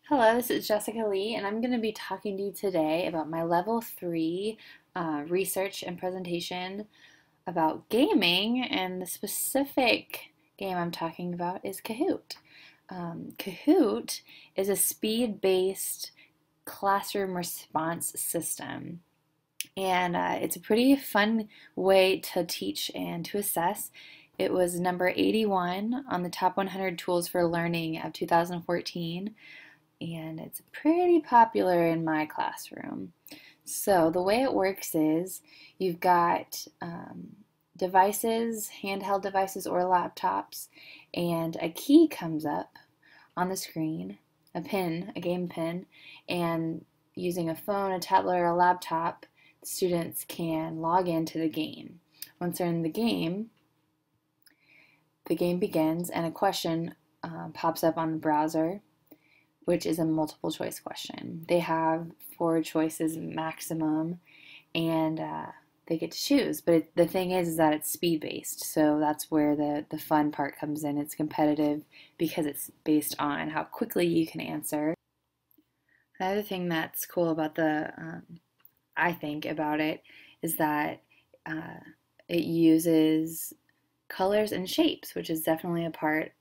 Hello, this is Jessica Lee, and I'm going to be talking to you today about my Level 3 research and presentation about gaming, and the specific game I'm talking about is Kahoot. Kahoot is a speed-based classroom response system, and it's a pretty fun way to teach and to assess. It was number 81 on the top 100 tools for learning of 2014, and it's pretty popular in my classroom. So the way it works is you've got devices, handheld devices or laptops, and a key comes up on the screen, a pin, a game pin, and using a phone, a tablet, or a laptop, students can log into the game. Once they're in the game begins and a question pops up on the browser, which is a multiple choice question. They have 4 choices maximum, and they get to choose. But the thing is that it's speed based, so that's where the fun part comes in. It's competitive because it's based on how quickly you can answer. The other thing that's cool about I think about it, is that uh, it uses colors and shapes, which is definitely a part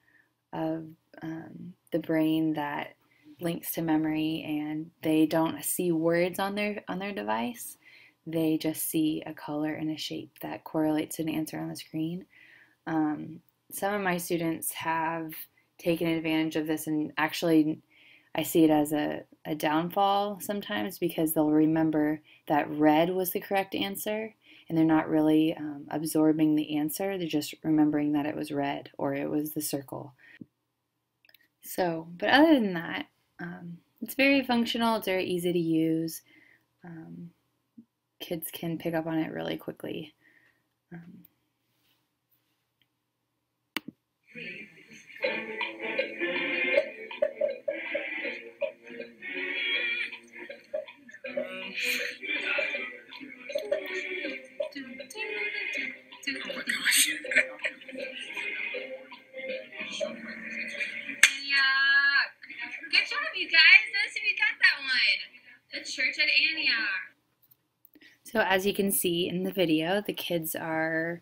of the brain that links to memory, and they don't see words on their device. They just see a color and a shape that correlates to an answer on the screen. Um, some of my students have taken advantage of this, and actually I see it as a downfall sometimes, because they'll remember that red was the correct answer, and they're not really absorbing the answer. They're just remembering that it was red or it was the circle. So, but other than that, it's very functional, it's very easy to use. Um, Kids can pick up on it really quickly. Um, Oh my gosh. Antioch. Good job, you guys. Let's see if we got that one. The church at Antioch. so as you can see in the video, the kids are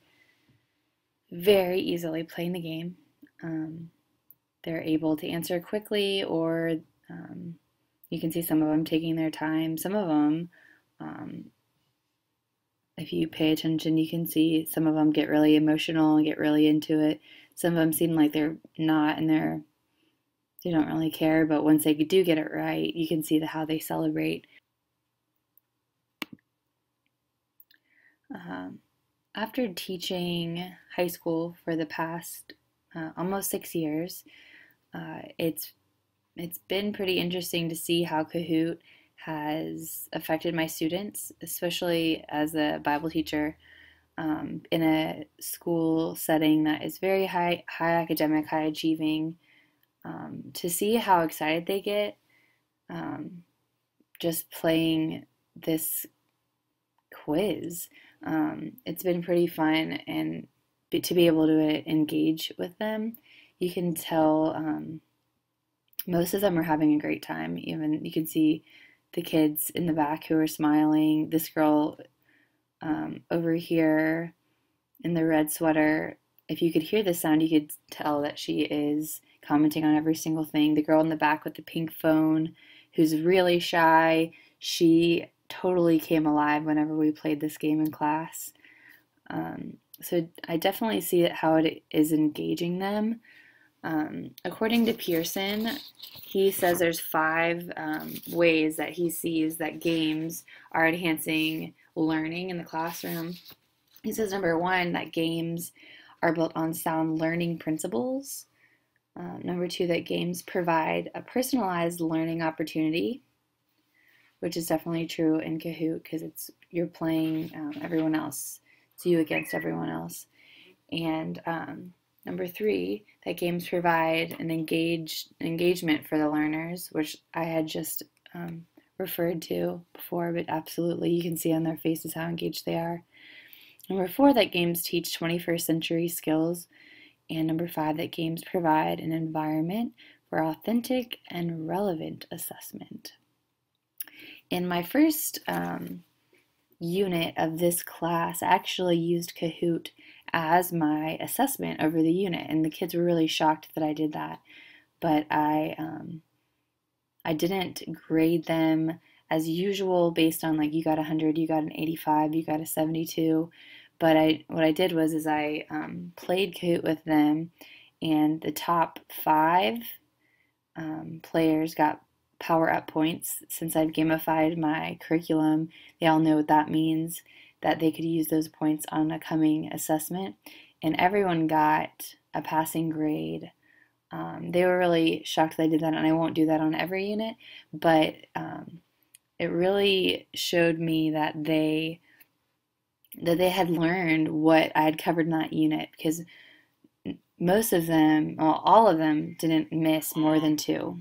very easily playing the game. They're able to answer quickly, or you can see some of them taking their time. Some of them, um, if you pay attention, you can see some of them get really emotional and get really into it. Some of them seem like they're not, and they don't really care, but once they do get it right, you can see how they celebrate. After teaching high school for the past almost 6 years, it's been pretty interesting to see how Kahoot has affected my students, especially as a Bible teacher in a school setting that is very high academic, high achieving. To see how excited they get just playing this quiz. It's been pretty fun, and to be able to engage with them, you can tell most of them are having a great time. Even you can see the kids in the back who are smiling. This girl over here in the red sweater, if you could hear the sound, you could tell that she is commenting on every single thing. The girl in the back with the pink phone, who's really shy, she totally came alive whenever we played this game in class. So I definitely see how it is engaging them. According to Pearson, he says there's 5 ways that he sees that games are enhancing learning in the classroom. He says number 1, that games are built on sound learning principles. Number 2, that games provide a personalized learning opportunity, which is definitely true in Kahoot, because you're playing everyone else. It's you against everyone else. And number 3, that games provide an engagement for the learners, which I had just referred to before, but absolutely, you can see on their faces how engaged they are. Number 4, that games teach 21st century skills. And number 5, that games provide an environment for authentic and relevant assessment. In my first unit of this class, I actually used Kahoot as my assessment over the unit, and the kids were really shocked that I did that. But I didn't grade them as usual based on like you got 100, you got an 85, you got a 72. But what I did was I played Kahoot with them, and the top 5 players got power up points. Since I've gamified my curriculum, they all know what that means, that they could use those points on a coming assessment, and everyone got a passing grade. They were really shocked that I did that, and I won't do that on every unit, but it really showed me that they had learned what I had covered in that unit, because most of them, well, all of them didn't miss more than 2.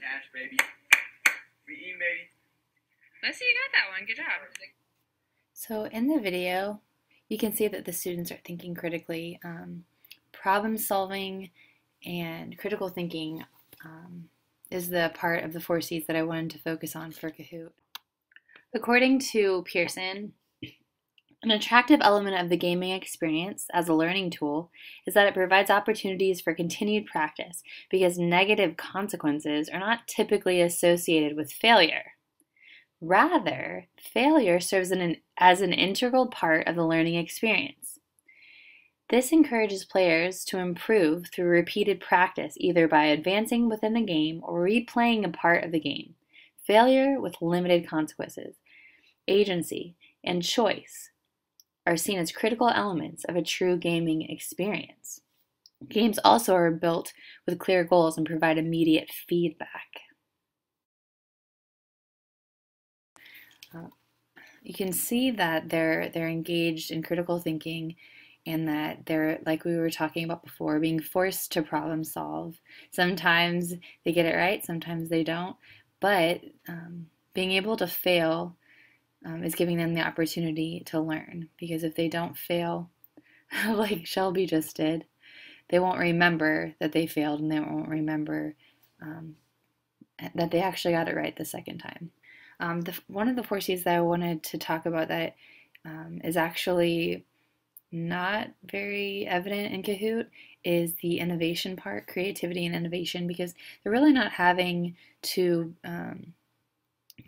Cash, baby. We eat, baby. Let's see, you got that one. Good job. So in the video, you can see that the students are thinking critically. Problem solving and critical thinking is the part of the 4 C's that I wanted to focus on for Kahoot. According to Pearson, an attractive element of the gaming experience as a learning tool is that it provides opportunities for continued practice because negative consequences are not typically associated with failure. Rather, failure serves as an integral part of the learning experience. This encourages players to improve through repeated practice, either by advancing within the game or replaying a part of the game. Failure with limited consequences, agency, and choice are seen as critical elements of a true gaming experience. Games also are built with clear goals and provide immediate feedback. You can see that they're engaged in critical thinking, and that they're, like we were talking about before, being forced to problem solve. Sometimes they get it right, sometimes they don't, but being able to fail is giving them the opportunity to learn, because if they don't fail, like Shelby just did, they won't remember that they failed, and they won't remember that they actually got it right the second time. One of the 4 C's that I wanted to talk about that is actually not very evident in Kahoot is the innovation part, creativity and innovation, because they're really not having to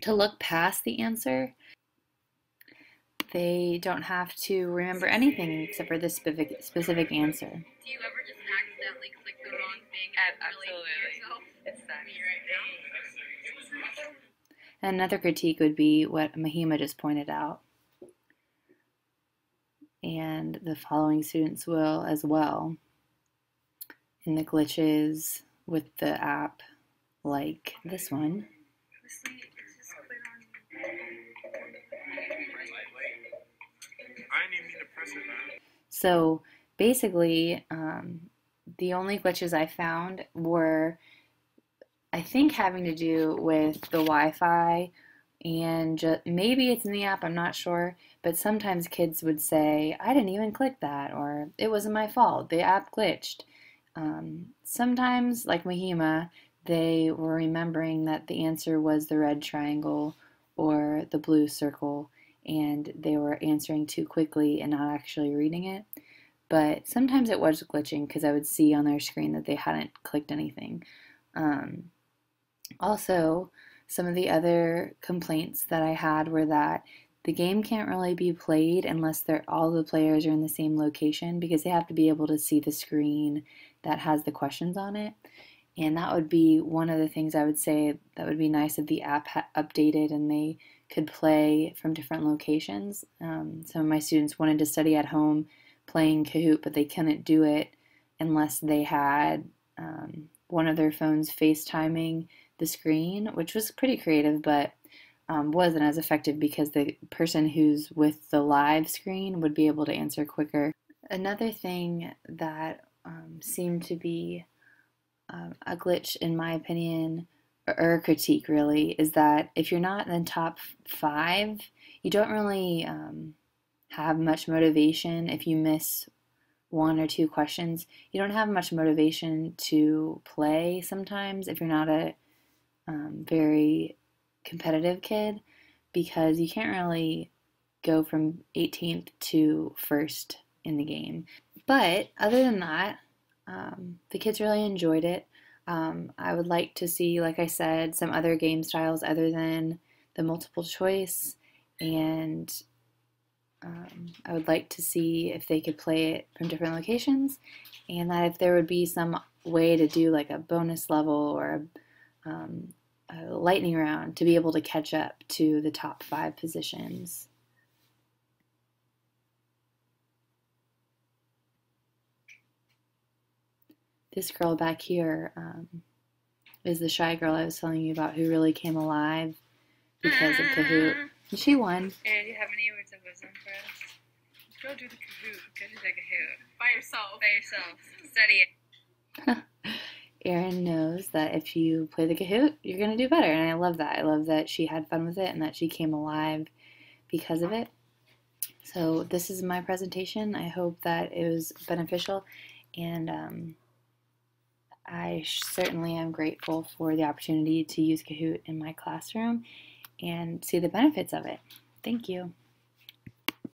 look past the answer. They don't have to remember anything except for this specific answer. Do you ever just accidentally click the wrong thing? Absolutely. It's that. Me right now. Another critique would be what Mahima just pointed out, and the following students will as well, in the glitches with the app, like this one. I didn't even mean to press it, man. So basically, the only glitches I found were, I think, having to do with the Wi-Fi, and maybe it's in the app, I'm not sure, but sometimes kids would say, I didn't even click that, or it wasn't my fault, the app glitched. Sometimes, like Mahima, they were remembering that the answer was the red triangle or the blue circle, and they were answering too quickly and not actually reading it. But sometimes it was glitching because I would see on their screen that they hadn't clicked anything. Also, some of the other complaints that I had were that the game can't really be played unless all the players are in the same location, because they have to be able to see the screen that has the questions on it. And that would be one of the things I would say that would be nice if the app updated and they could play from different locations. Some of my students wanted to study at home playing Kahoot, but they couldn't do it unless they had one of their phones FaceTiming the screen, which was pretty creative, but wasn't as effective because the person who's with the live screen would be able to answer quicker. Another thing that seemed to be a glitch, in my opinion, or a critique really, is that if you're not in the top 5, you don't really have much motivation. If you miss 1 or 2 questions, you don't have much motivation to play sometimes if you're not a very competitive kid, because you can't really go from 18th to first in the game. But other than that, the kids really enjoyed it. I would like to see, like I said, some other game styles other than the multiple choice, and I would like to see if they could play it from different locations, and that if there would be some way to do like a bonus level or a lightning round to be able to catch up to the top 5 positions. This girl back here is the shy girl I was telling you about who really came alive because of Kahoot. And she won. And do you have any words of wisdom for us? Go do the Kahoot. Go to the Kahoot. By yourself. By yourself. Study it. Erin knows that if you play the Kahoot, you're going to do better. And I love that. I love that she had fun with it and that she came alive because of it. So this is my presentation. I hope that it was beneficial, and I certainly am grateful for the opportunity to use Kahoot in my classroom and see the benefits of it. Thank you.